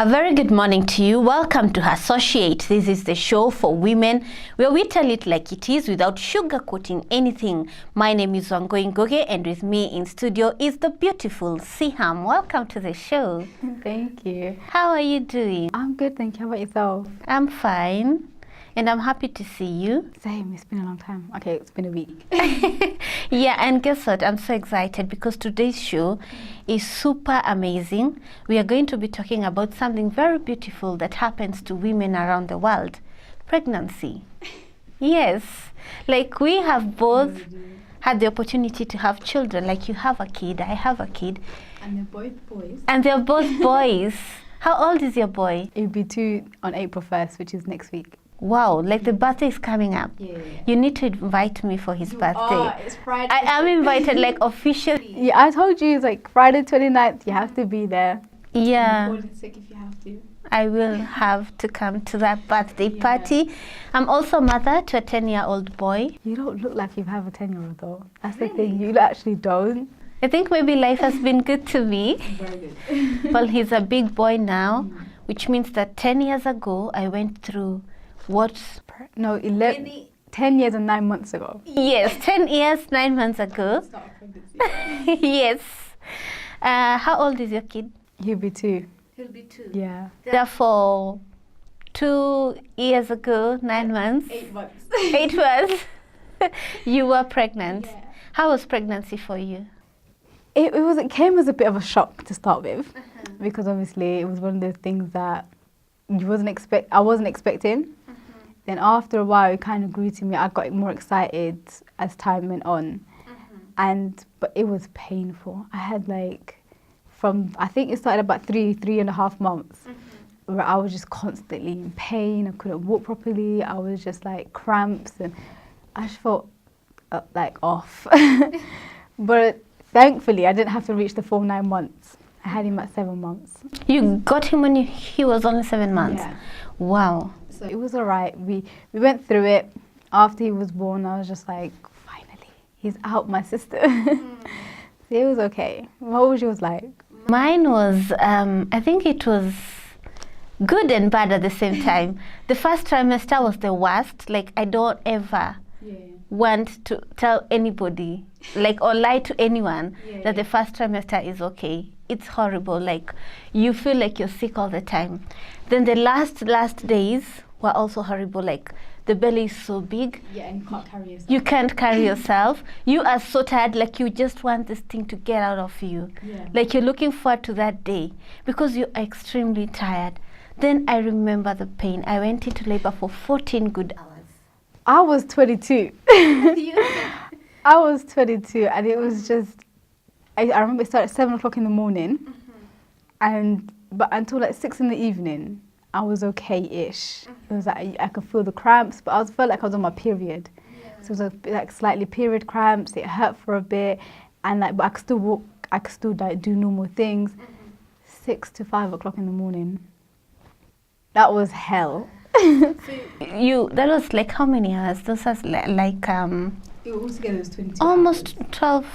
A very good morning to you. Welcome to Herssociate. This is the show for women where we tell it like it is without sugarcoating anything. My name is Wangui Ngugi, and with me in studio is the beautiful Siham. Welcome to the show. Thank you. How are you doing? I'm good, thank you. How about yourself? I'm fine. And I'm happy to see you. Same, it's been a long time. Okay, it's been a week. Yeah, and guess what? I'm so excited because today's show is super amazing. We are going to be talking about something very beautiful that happens to women around the world. Pregnancy. Yes. Like we have both had the opportunity to have children. Like you have a kid, I have a kid. And they're both boys. And they're both boys. How old is your boy? It'll be 2 on April 1st, which is next week. Wow, like the birthday is coming up. Yeah. You need to invite me for his birthday. Oh, it's Friday. I am invited like officially. Yeah, I told you it's like Friday 29th, you have to be there. Yeah, Call in sick if you have to. I will have to come to that birthday party. I'm also a mother to a 10-year-old boy. You don't look like you have a 10-year-old though. That's the thing, you actually don't. I think maybe life has been good to me. Very good. Well, he's a big boy now, which means that 10 years ago I went through what's... No, 10 years and 9 months ago. Yes, 10 years, 9 months ago. Start a pregnancy. Yes. How old is your kid? He'll be 2. He'll be 2. Yeah. Therefore, 2 years ago, 9 months, 8 months. 8 months, you were pregnant. Yeah. How was pregnancy for you? It came as a bit of a shock to start with, because obviously it was one of those things that I wasn't expecting. Then after a while, it kind of grew to me. I got more excited as time went on, but it was painful. I had I think it started about 3.5 months, where I was just constantly in pain. I couldn't walk properly. I was just like cramps, and I just felt like off. But thankfully, I didn't have to reach the full 9 months. I had him at 7 months. You got him when he was only 7 months? Yeah. Wow. So it was all right. We went through it. After he was born, I was just like, finally, he's out my system. So it was okay. What was yours like? Mine was, I think it was good and bad at the same time. The first trimester was the worst. Like, I don't ever want to tell anybody, or lie to anyone that the first trimester is okay. It's horrible. Like, you feel like you're sick all the time. Then the last days were also horrible. Like, the belly is so big. Yeah, and you can't carry yourself. You can't carry yourself. You are so tired, like you just want this thing to get out of you. Yeah. Like you're looking forward to that day because you're extremely tired. Then I remember the pain. I went into labor for 14 good hours. I was 22. I was 22, and it was just, I remember it started at 7 o'clock in the morning, but until like 6 in the evening, I was okay-ish. It was like I could feel the cramps, but I felt like I was on my period. So it was like slightly period cramps. It hurt for a bit, but I could still walk. I could still do normal things. 6 to 5 o'clock in the morning. That was hell. That was like how many hours? Those was Altogether it was 22 almost hours. 12,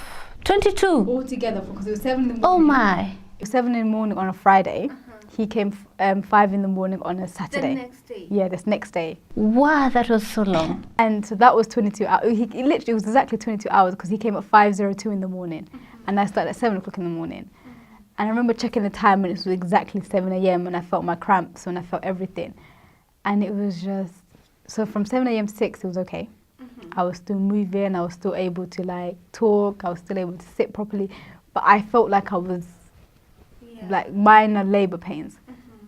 22. Altogether, because it was 7 in the morning. Oh my. It was 7 in the morning on a Friday. He came 5 in the morning on a Saturday. The next day? Yeah, this next day. Wow, that was so long. And so that was 22 hours. It was exactly 22 hours because he came at 5:02 in the morning. And I started at 7 o'clock in the morning. And I remember checking the time and it was exactly 7 a.m. when I felt my cramps, when I felt everything. And it was just, so from 7 a.m. to 6, it was okay. I was still moving, I was still able to talk, I was still able to sit properly. But I felt like I was like minor labour pains.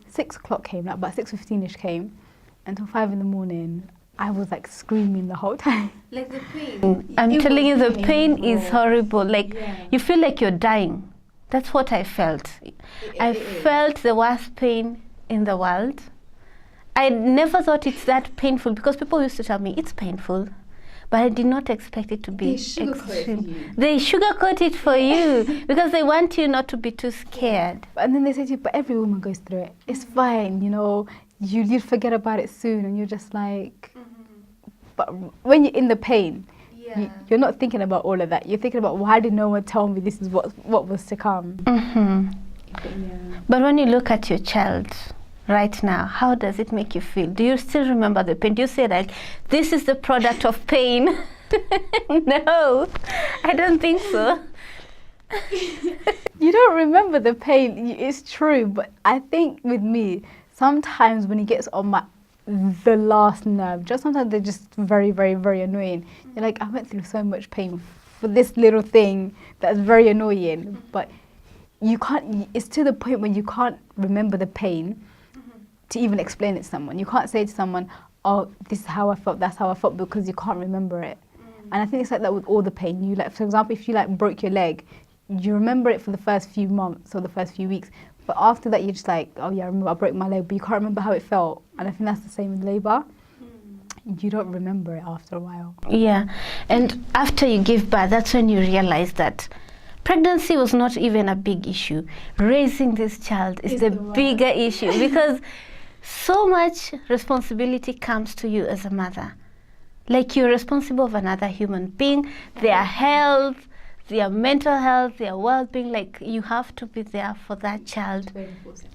6 o'clock came, about 6:15ish came, until 5 in the morning. I was like screaming the whole time. Like the pain. I'm telling you, the pain is horrible. Like you feel like you're dying. That's what I felt. I felt the worst pain in the world. I never thought it's that painful because people used to tell me it's painful. But I did not expect it to be extreme. They sugarcoat it for you because they want you not to be too scared. And then they say to you, but every woman goes through it. It's fine, you'll forget about it soon. And you're just like, but when you're in the pain, you're not thinking about all of that. You're thinking about, why did no one tell me this is what was to come? But when you look at your child right now, how does it make you feel? Do you still remember the pain? Do you say like, this is the product of pain? No, I don't think so. You don't remember the pain, it's true, but I think with me, sometimes when it gets on the last nerve, just sometimes they're just very, very, very annoying. You're like, I went through so much pain for this little thing that's very annoying, but you can't, it's to the point where you can't remember the pain to even explain it to someone. You can't say to someone, oh, this is how I felt, that's how I felt, because you can't remember it. And I think it's like that with all the pain. You like, for example, if you like broke your leg, you remember it for the first few months or the first few weeks, but after that you're just like, oh yeah, I remember I broke my leg, but you can't remember how it felt. And I think that's the same with labour. You don't remember it after a while. Yeah, and after you give birth, that's when you realize that pregnancy was not even a big issue. Raising this child is the bigger issue, because so much responsibility comes to you as a mother. Like, you're responsible of another human being, their health, their mental health, their well-being. Like, you have to be there for that child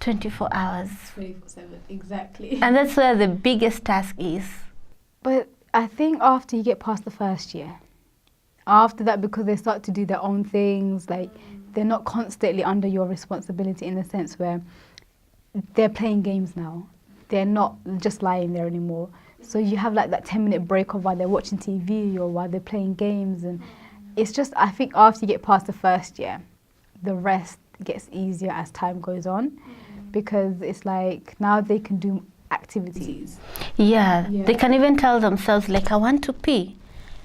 24 hours. 24/7, exactly. And that's where the biggest task is. But I think after you get past the first year, after that, because they start to do their own things, like they're not constantly under your responsibility, in the sense where they're playing games now. They're not just lying there anymore. So you have like that 10-minute break of while they're watching TV or while they're playing games. And it's just, I think after you get past the first year, the rest gets easier as time goes on, because it's like now they can do activities. Yeah, they can even tell themselves like, I want to pee.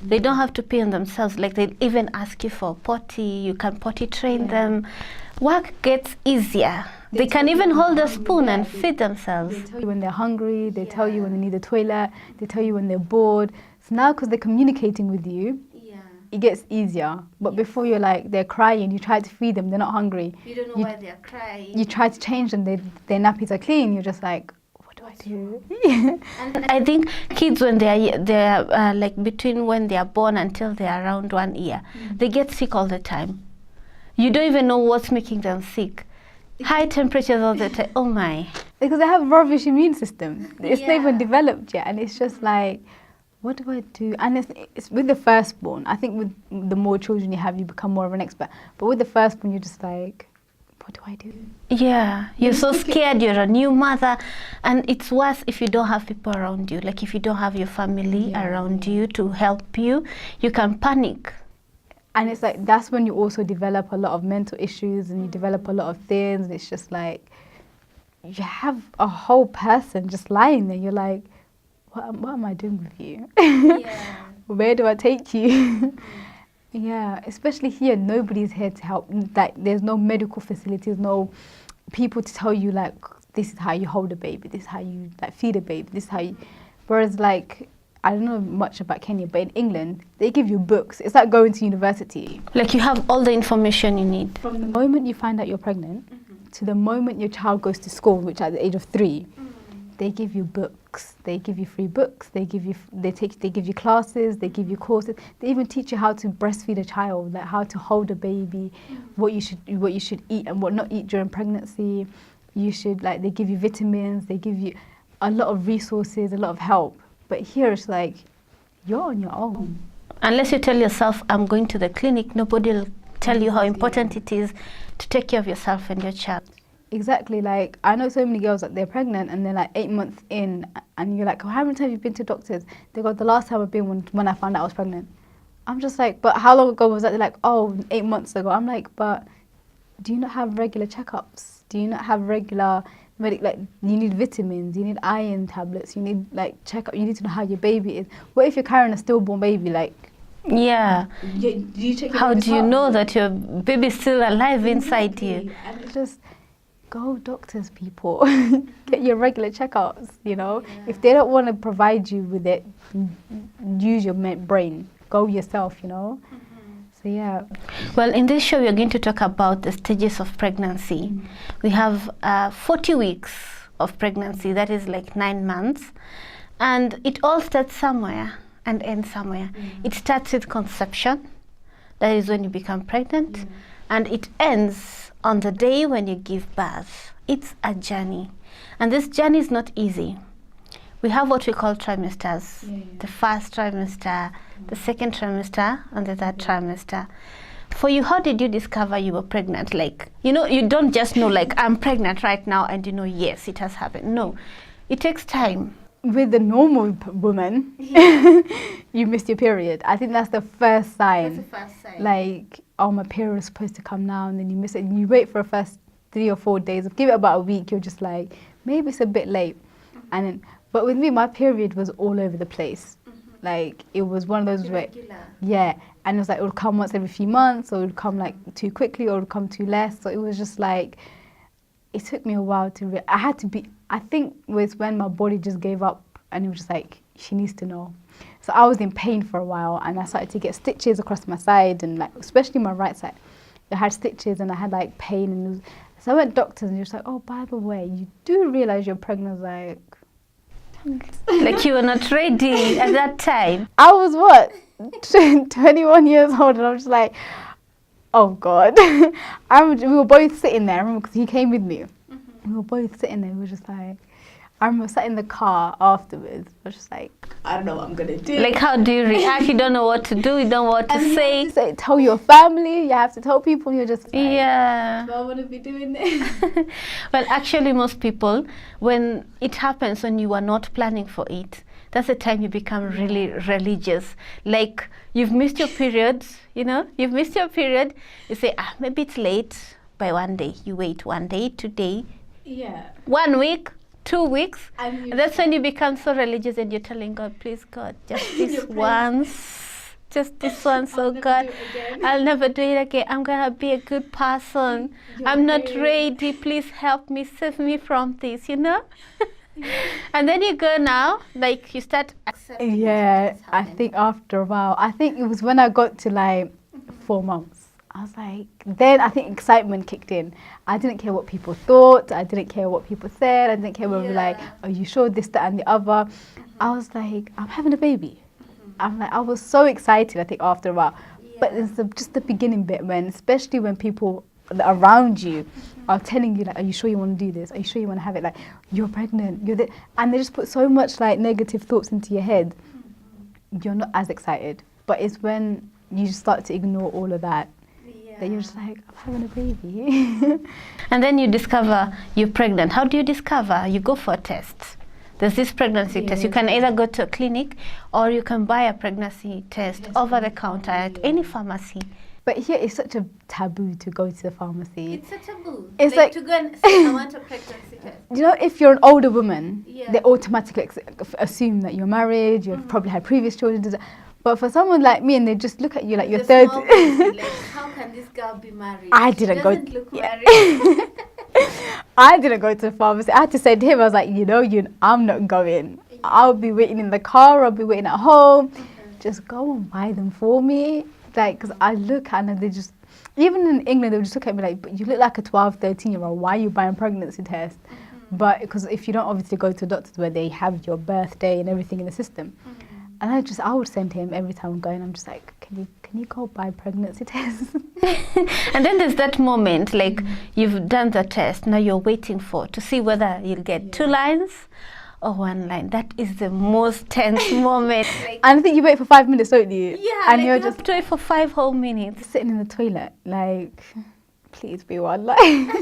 They don't have to pee on themselves. Like, they even ask you for potty. You can potty train them. Work gets easier. They can even hold a spoon and feed themselves. They tell you when they're hungry. They tell you when they need the toilet. They tell you when they're bored. So now, because they're communicating with you, it gets easier. But before, you're like, they're crying. You try to feed them. They're not hungry. You don't know why they're crying. You try to change them. Their nappies are clean. You're just like, what do I do? And I think kids, when they're like between when they are born until they're around 1 year, they get sick all the time. You don't even know what's making them sick. High temperatures all the time. Oh my. Because they have a rubbish immune system. It's not even developed yet. And it's just like, what do I do? And it's with the firstborn. I think with the more children you have, you become more of an expert. But with the firstborn, you're just like, what do I do? Yeah, you're so scared. You're a new mother. And it's worse if you don't have people around you. Like, if you don't have your family around you to help you, you can panic. And it's like, that's when you also develop a lot of mental issues, and you develop a lot of things. It's just like, you have a whole person just lying there. You're like, what am I doing with you? Where do I take you? Yeah, especially here, nobody's here to help. Like, there's no medical facilities, no people to tell you like, this is how you hold a baby, this is how you like feed a baby, this is how you. Whereas like, I don't know much about Kenya, but in England, they give you books. It's like going to university. Like, you have all the information you need. From the moment you find out you're pregnant to the moment your child goes to school, which at the age of 3, they give you books. They give you free books. They give you classes. They give you courses. They even teach you how to breastfeed a child, like how to hold a baby, what you should eat and what not eat during pregnancy. They give you vitamins. They give you a lot of resources, a lot of help. But here it's like, you're on your own. Unless you tell yourself, I'm going to the clinic, nobody will tell you how important it is to take care of yourself and your child. Exactly. Like, I know so many girls that they're pregnant and they're like 8 months in, and you're like, oh, how many times have you been to doctors? They go, the last time I've been when I found out I was pregnant. I'm just like, but how long ago was that? They're like, oh, 8 months ago. I'm like, but do you not have regular checkups? Do you not have regular like, you need vitamins, you need iron tablets, you need like checkup, you need to know how your baby is. What if you're carrying a stillborn baby? Like, yeah, do you check how do you know that your baby's still alive inside you? And it's just, go doctors, people. Get your regular checkups, you know. If they don't want to provide you with it, use your brain. Go yourself, you know. So yeah. Well, in this show, we are going to talk about the stages of pregnancy. We have 40 weeks of pregnancy, that is like 9 months. And it all starts somewhere and ends somewhere. It starts with conception, that is when you become pregnant. And it ends on the day when you give birth. It's a journey. And this journey is not easy. We have what we call trimesters. The first trimester, the second trimester, and the third trimester. For you, how did you discover you were pregnant? Like, you know, you don't just know, like, I'm pregnant right now, and you know, yes, it has happened. No, it takes time. With the normal woman, you missed your period. I think that's the first sign. That's the first sign. Like, oh, my period is supposed to come now, and then you miss it. And you wait for the first 3 or 4 days. Give it about a week, you're just like, maybe it's a bit late. And then, but with me, my period was all over the place. Like, it was one of those where, and it was like, it would come once every few months, or it would come like too quickly, or it would come too less. So it was just like, it took me a while to, I think it was when my body just gave up, and it was just like, she needs to know. So I was in pain for a while, and I started to get stitches across my side, and like, especially my right side. I had stitches, and I had like pain, and it was, so I went to doctors, and you're just like, oh, by the way, you do realize you're pregnant. I was like, like you were not ready at that time. I was what, 21 years old, and I was just like, oh God. We were both sitting there, I remember, because he came with me. We were both sitting there, we were just like, I remember sat in the car afterwards, I was just like, I don't know what I'm going to do. Like, how do you react? You don't know what to do, you don't know what to say. You have to say, tell your family, you have to tell people, you're just like, do I want to be doing this. Well, actually, most people, when it happens when you are not planning for it, that's the time you become really religious. Like, you've missed your period, you know, you've missed your period. You say, maybe it's late by 1 day. You wait 1 day, 2 days, 1 week, 2 weeks. And that's when you become so religious, and you're telling God, please God, just this once, just this once, oh God, I'll never do it again. I'm gonna be a good person. I'm not ready. Please help me, save me from this, you know? And then you go now, like you start accepting. Yeah, I think after a while, I think it was when I got to like 4 months. I was like, then I think excitement kicked in. I didn't care what people thought. I didn't care what people said. I didn't care whether like, are you sure this, that, and the other. I was like, I'm having a baby. I'm like, I was so excited, I think, after a while. But it's just the beginning bit when, especially when people around you are telling you, like, are you sure you want to do this? Are you sure you want to have it? Like, you're pregnant. And they just put so much like negative thoughts into your head. You're not as excited. But it's when you start to ignore all of that, that you're just like, I'm having a baby. And then you discover you're pregnant. How do you discover? You go for a test. There's this pregnancy test. You can either go to a clinic, or you can buy a pregnancy test over the counter at any pharmacy. But here it's such a taboo to go to the pharmacy. It's a taboo. It's like to go and say, I want a pregnancy test. You know, if you're an older woman, they automatically assume that you're married, you've probably had previous children. But for someone like me, and they just look at you like you're 30. Like, how can this girl be married? I didn't go. Look married. I didn't go to the pharmacy. I had to say to him, I was like, I'm not going. I'll be waiting in the car. I'll be waiting at home. Just go and buy them for me. Like, because I look at them, they just, even in England, they would just look at me like, but you look like a 12, 13-year-old. Why are you buying pregnancy tests? But because if you don't obviously go to doctors where they have your birthday and everything in the system. And I would send him every time I'm going, I'm just like, can you go buy pregnancy tests? And then there's that moment, like you've done the test, now you're waiting to see whether you'll get 2 lines or 1 line. That is the most tense moment. And I think you wait for 5 minutes, don't you? Yeah, and like you're you just have to wait for 5 whole minutes. Sitting in the toilet, like, please be 1 line.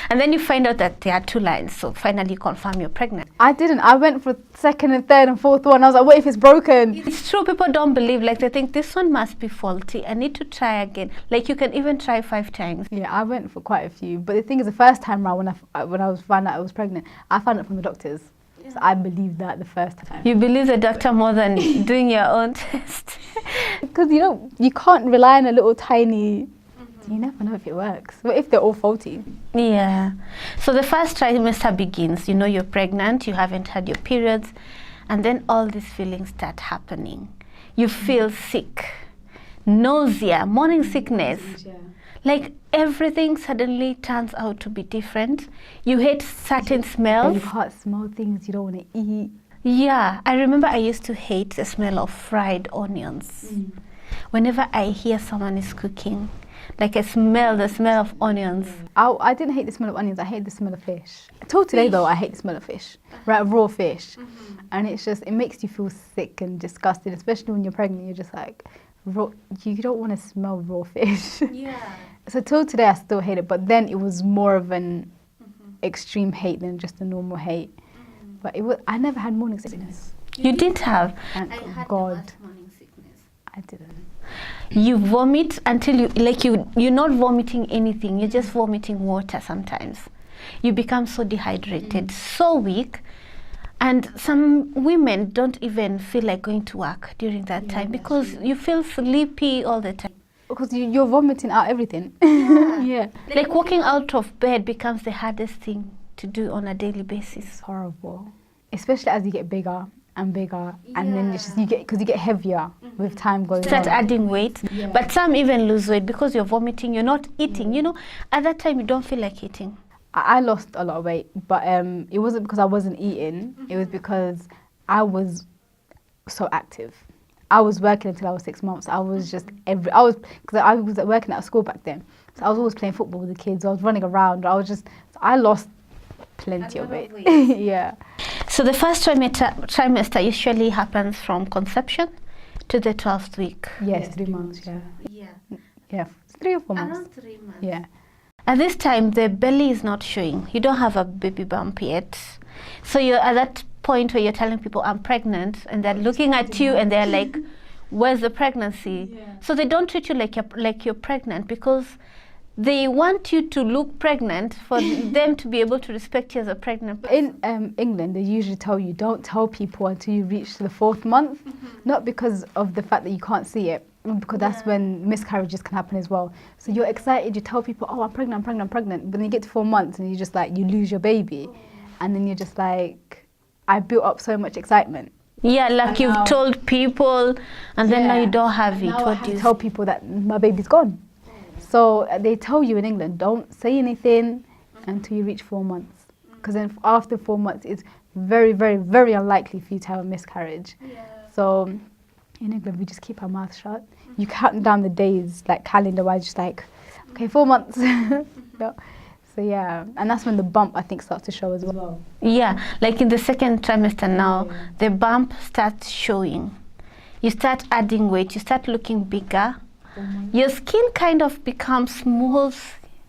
And then you find out that there are 2 lines, so finally you confirm you're pregnant. I didn't. I went for 2nd and 3rd and 4th one. I was like, what if it's broken? It's true, people don't believe, like they think this one must be faulty. I need to try again. Like you can even try 5 times. Yeah, I went for quite a few. But the thing is, the first time around when I was found out I was pregnant, I found it from the doctors. So I believed that the first time. You believe the doctor more than doing your own test? Because you can't rely on a little tiny. You never know if it works. What if they're all faulty? Yeah. So the first trimester begins. You know you're pregnant, you haven't had your periods, and then all these feelings start happening. You feel sick, nausea, morning sickness. Like everything suddenly turns out to be different. You hate certain smells. You can't smell things you don't want to eat. Yeah. I remember I used to hate the smell of fried onions. whenever I hear someone is cooking, like I smell the smell of onions. I didn't hate the smell of onions. I hate the smell of fish. Till today, though, I hate the smell of fish. Right, raw fish. And it's just, it makes you feel sick and disgusted, especially when you're pregnant. You're just like, raw, you don't want to smell raw fish. Yeah. So till today, I still hate it. But then it was more of an extreme hate than just a normal hate. But it was, I never had morning sickness. You didn't have? Thank I had God. morning sickness. I didn't. You vomit until you're not vomiting anything, you're just vomiting water sometimes. You become so dehydrated, so weak. And some women don't even feel like going to work during that time because you feel sleepy all the time. Because you're vomiting out everything. Yeah. Like walking out of bed becomes the hardest thing to do on a daily basis. It's horrible. Especially as you get bigger and bigger, and then it's just, you get heavier with time going on. Start adding weight, but some even lose weight because you're vomiting, you're not eating. You know, at that time you don't feel like eating. I lost a lot of weight, but it wasn't because I wasn't eating. It was because I was so active. I was working until I was 6 months. I was just because I was working at a school back then. So I was always playing football with the kids. I was running around. I lost plenty of weight. Yeah. So the first trimester usually happens from conception to the 12th week. Yes, 3 months. Yeah, 3 or 4 months. Around 3 months. Yeah. At this time, the belly is not showing. You don't have a baby bump yet. So you're at that point where you're telling people, I'm pregnant, and they're looking at you and they're like, where's the pregnancy? Yeah. So they don't treat you like you're pregnant because they want you to look pregnant for them to be able to respect you as a pregnant person. In England, they usually tell you, don't tell people until you reach the 4th month, not because of the fact that you can't see it, because that's when miscarriages can happen as well. So you're excited, you tell people, oh, I'm pregnant. But then you get to 4 months and you just like, you lose your baby. And then you're just like, I built up so much excitement. Yeah, like and you've told people and then now you don't have it. Now I have to tell people that my baby's gone. So they tell you in England, don't say anything until you reach 4 months. Because then after 4 months, it's very, very, very unlikely for you to have a miscarriage. Yeah. So in England, we just keep our mouths shut. You count down the days, like calendar-wise, just like, okay, 4 months. No. So yeah, and that's when the bump, I think, starts to show as well. Yeah, like in the 2nd trimester now, the bump starts showing. You start adding weight, you start looking bigger. Your skin kind of becomes smooth,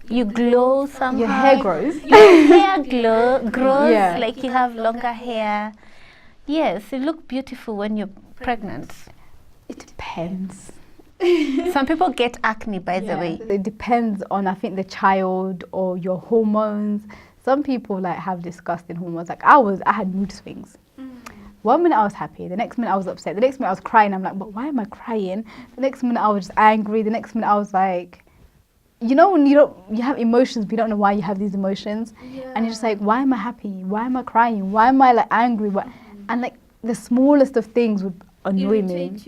you glow somehow. Your hair grows. Your hair grows, like you have longer hair. Yes, you look beautiful when you're pregnant. It depends. Some people get acne, by the way. It depends on, I think, the child or your hormones. Some people like have disgusting hormones. Like I had mood swings. 1 minute I was happy, the next minute I was upset, the next minute I was crying. I'm like, but why am I crying? The next minute I was just angry. The next minute I was like, you know, when you have emotions, but you don't know why you have these emotions, and you're just like, why am I happy? Why am I crying? Why am I like angry? And like the smallest of things would annoy me.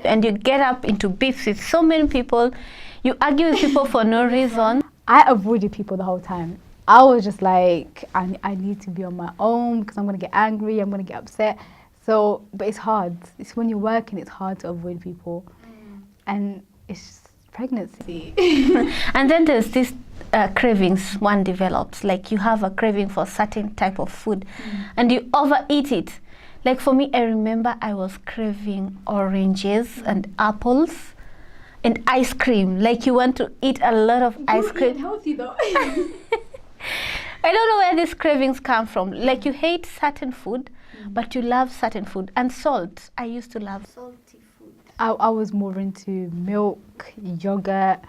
And you get up into beefs with so many people. You argue with people for no reason. I avoided people the whole time. I was just like, I need to be on my own because I'm going to get angry, I'm going to get upset. So, but it's hard. It's when you're working, it's hard to avoid people. And it's just pregnancy. And then there's this cravings one develops. Like you have a craving for a certain type of food and you overeat it. Like for me, I remember I was craving oranges and apples and ice cream. Like you want to eat a lot of ice cream. You're healthy though. I don't know where these cravings come from. Like you hate certain food, but you love certain food. And salt. I used to love salty food. I was more into milk, yogurt,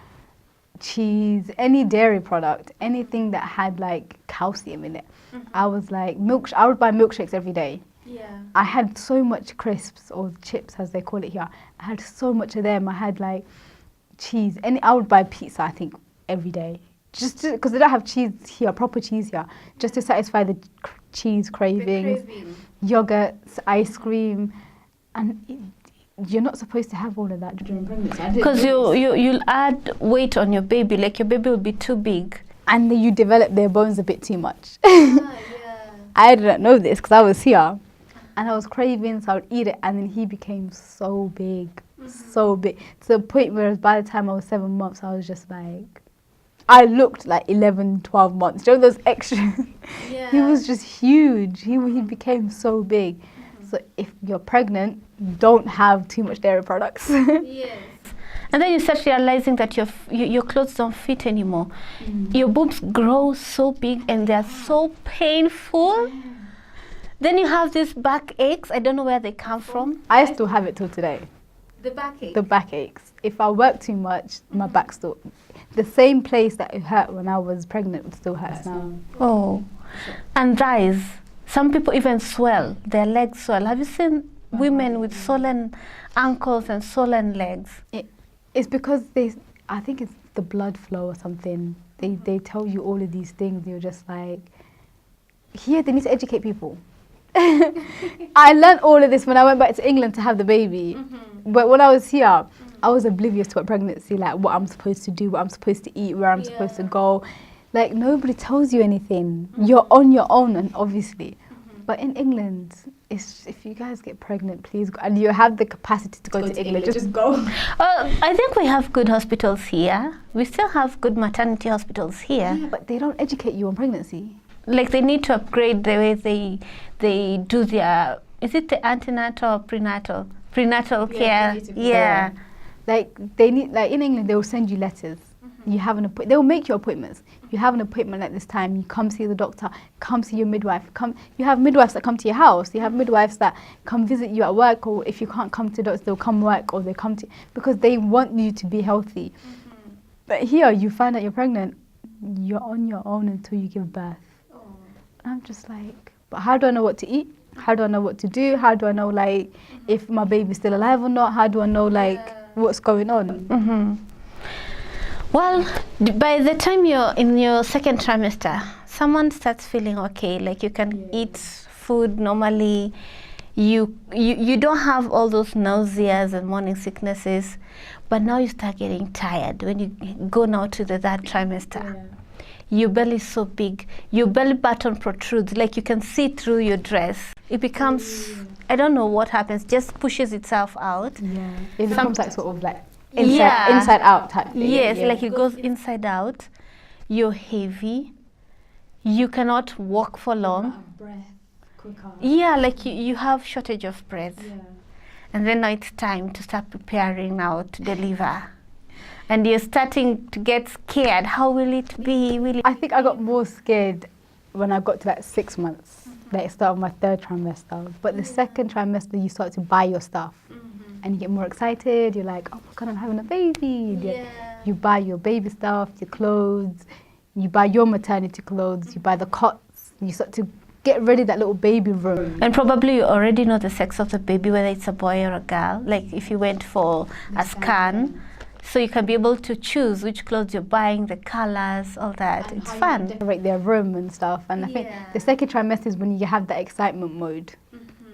cheese, any dairy product, anything that had like calcium in it. I was like, I would buy milkshakes every day. Yeah. I had so much crisps or chips as they call it here. I had so much of them. I had like cheese. I would buy pizza, I think, every day. Just because they don't have cheese here, proper cheese here, just to satisfy the cheese cravings, yogurts, ice cream, and you're not supposed to have all of that during pregnancy. Because you'll add weight on your baby, like your baby will be too big. And then you develop their bones a bit too much. I didn't know this because I was here. and I was craving, so I would eat it, and then he became so big, so big, to the point where by the time I was 7 months, I was just like, I looked like 11, 12 months. Do you know those extra? Yeah. He was just huge. He became so big. So if you're pregnant, don't have too much dairy products. Yes. And then you start realizing that your clothes don't fit anymore. Your boobs grow so big and they're so painful. Yeah. Then you have these back aches. I don't know where they come from. I still have it till today. The backache? The backaches. If I work too much, my back still... The same place that it hurt when I was pregnant still hurts now. Oh. And thighs. Some people even swell. Their legs swell. Have you seen women with swollen ankles and swollen legs? It's because I think it's the blood flow or something. They tell you all of these things. You're just like... Here, they need to educate people. I learned all of this when I went back to England to have the baby. But when I was here, I was oblivious to what pregnancy, like what I'm supposed to do, what I'm supposed to eat, where I'm supposed to go. Like, nobody tells you anything. You're on your own, and obviously. But in England, it's, if you guys get pregnant, please go, and you have the capacity to go to England, just go. I think we have good hospitals here. We still have good maternity hospitals here. Yeah, but they don't educate you on pregnancy. Like, they need to upgrade the way they do their, is it the antenatal or prenatal care? Yeah. Like, they need, like in England, they will send you letters. You have an appointment. They will make you appointments. You have an appointment at this time. You come see the doctor. Come see your midwife. You have midwives that come to your house. You have midwives that come visit you at work, or if you can't come to doctors, they'll come work, or they come to, because they want you to be healthy. But here, you find out you're pregnant. You're on your own until you give birth. I'm just like, but how do I know what to eat? How do I know what to do? How do I know, like, if my baby's still alive or not? How do I know, like, what's going on? Well, by the time you're in your second trimester, someone starts feeling okay, like you can eat food normally. You don't have all those nauseas and morning sicknesses, but now you start getting tired when you go now to the third trimester. Your belly is so big, your belly button protrudes, like you can see through your dress. It becomes, I don't know what happens, just pushes itself out. Yeah, it becomes like sort of like inside out type thing. Yes, like it goes inside out. You're heavy. You cannot walk for long. Yeah, like you have shortage of breath. And then now it's time to start preparing now to deliver. And you're starting to get scared. How will it be? I think I got more scared when I got to like 6 months, like start of my third trimester. But the second trimester, you start to buy your stuff. And you get more excited. You're like, oh my God, I'm having a baby. You buy your baby stuff, your clothes. You buy your maternity clothes. You buy the cots. You start to get ready that little baby room. And probably you already know the sex of the baby, whether it's a boy or a girl. Like if you went for a scan. So you can be able to choose which clothes you're buying, the colors, all that. And it's fun. Decorate their room and stuff. And I think the second trimester is when you have that excitement mode.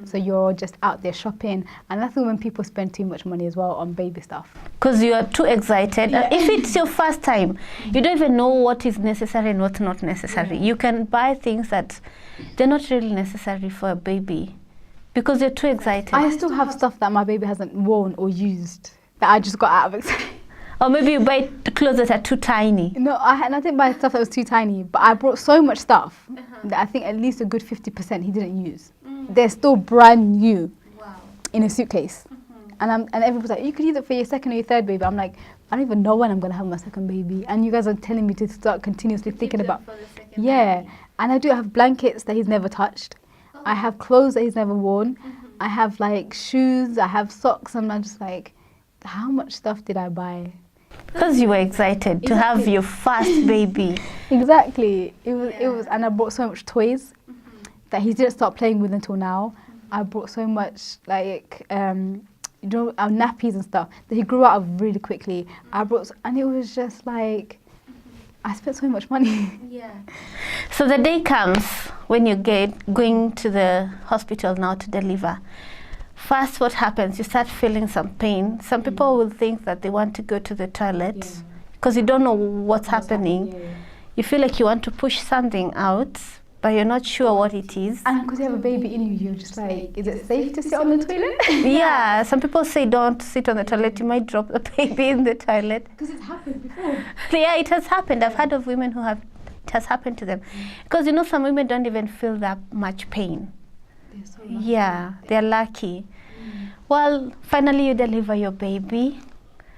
So you're just out there shopping. And that's when people spend too much money as well on baby stuff. Because you are too excited. If it's your first time, you don't even know what is necessary and what's not necessary. You can buy things that they're not really necessary for a baby because you're too excited. I still have stuff that my baby hasn't worn or used that I just got out of excitement. Or maybe you buy clothes that are too tiny. No, I didn't buy stuff that was too tiny, but I brought so much stuff that I think at least a good 50% he didn't use. They're still brand new in a suitcase. And everyone's like, you could use it for your second or your third baby. I'm like, I don't even know when I'm going to have my second baby. And you guys are telling me to start continuously thinking about... baby. And I do have blankets that he's never touched. I have clothes that he's never worn. I have like shoes, I have socks, and I'm just like, how much stuff did I buy? Because you were excited to have your first baby. Exactly. It was, and I brought so much toys that he didn't start playing with until now. I brought so much like nappies and stuff that he grew out of really quickly. And it was just like, I spent so much money. So the day comes when you going to the hospital now to deliver. First, what happens? You start feeling some pain. Some people will think that they want to go to the toilet because you don't know what's happening. You feel like you want to push something out, but you're not sure what it is. And because you have a baby in you, you're just like, is it safe to sit on the toilet? Yeah, some people say don't sit on the toilet, you might drop the baby in the toilet. Because it's happened before. Yeah, it has happened. I've heard of women who have, it has happened to them. Because you know, some women don't even feel that much pain. They're so lucky. Yeah, they're lucky. Well, finally you deliver your baby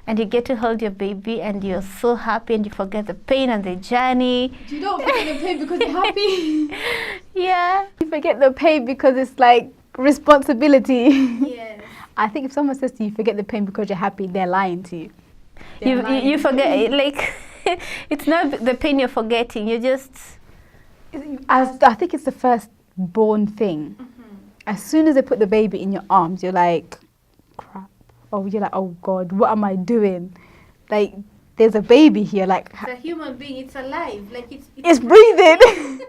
and you get to hold your baby and you're so happy and you forget the pain and the journey. You don't forget the pain because you're happy. Yeah. You forget the pain because it's like responsibility. Yes. I think if someone says to you, forget the pain because you're happy, they're lying to you. You forget, like, it's not the pain you're forgetting, you just... I think it's the first born thing. As soon as they put the baby in your arms, you're like, crap. Oh, you're like, oh God, what am I doing? Like, there's a baby here. Like, it's a human being, it's alive. Like it's breathing.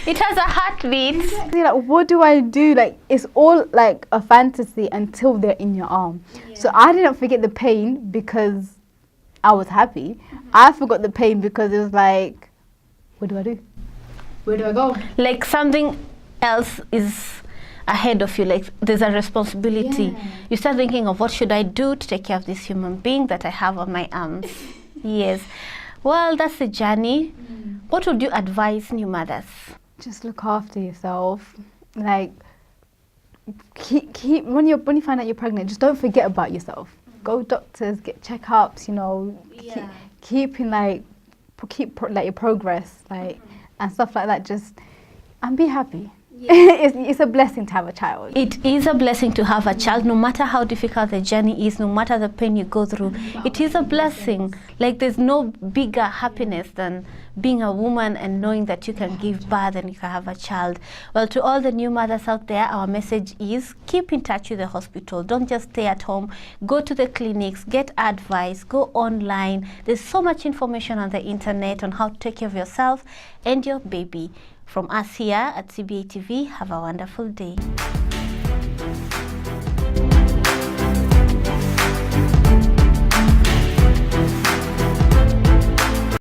It has a heartbeat. Exactly. Like, what do I do? Like, it's all like a fantasy until they're in your arm. Yeah. So I didn't forget the pain because I was happy. I forgot the pain because it was like, what do I do? Where do I go? Like something else is ahead of you, like there's a responsibility. Yeah. You start thinking of what should I do to take care of this human being that I have on my arms. Yes. Well, that's the journey. What would you advise new mothers? Just look after yourself. Like, keep when you find out you're pregnant, just don't forget about yourself. Go doctors, get checkups. You know, keep your progress, like and stuff like that. Just and be happy. Yeah. It's a blessing to have a child. It is a blessing to have a child, no matter how difficult the journey is, no matter the pain you go through. It is a blessing. Like there's no bigger happiness than being a woman and knowing that you can give birth and you can have a child. Well, to all the new mothers out there, our message is keep in touch with the hospital. Don't just stay at home. Go to the clinics, get advice, go online. There's so much information on the internet on how to take care of yourself and your baby. From us here at CBA TV, have a wonderful day.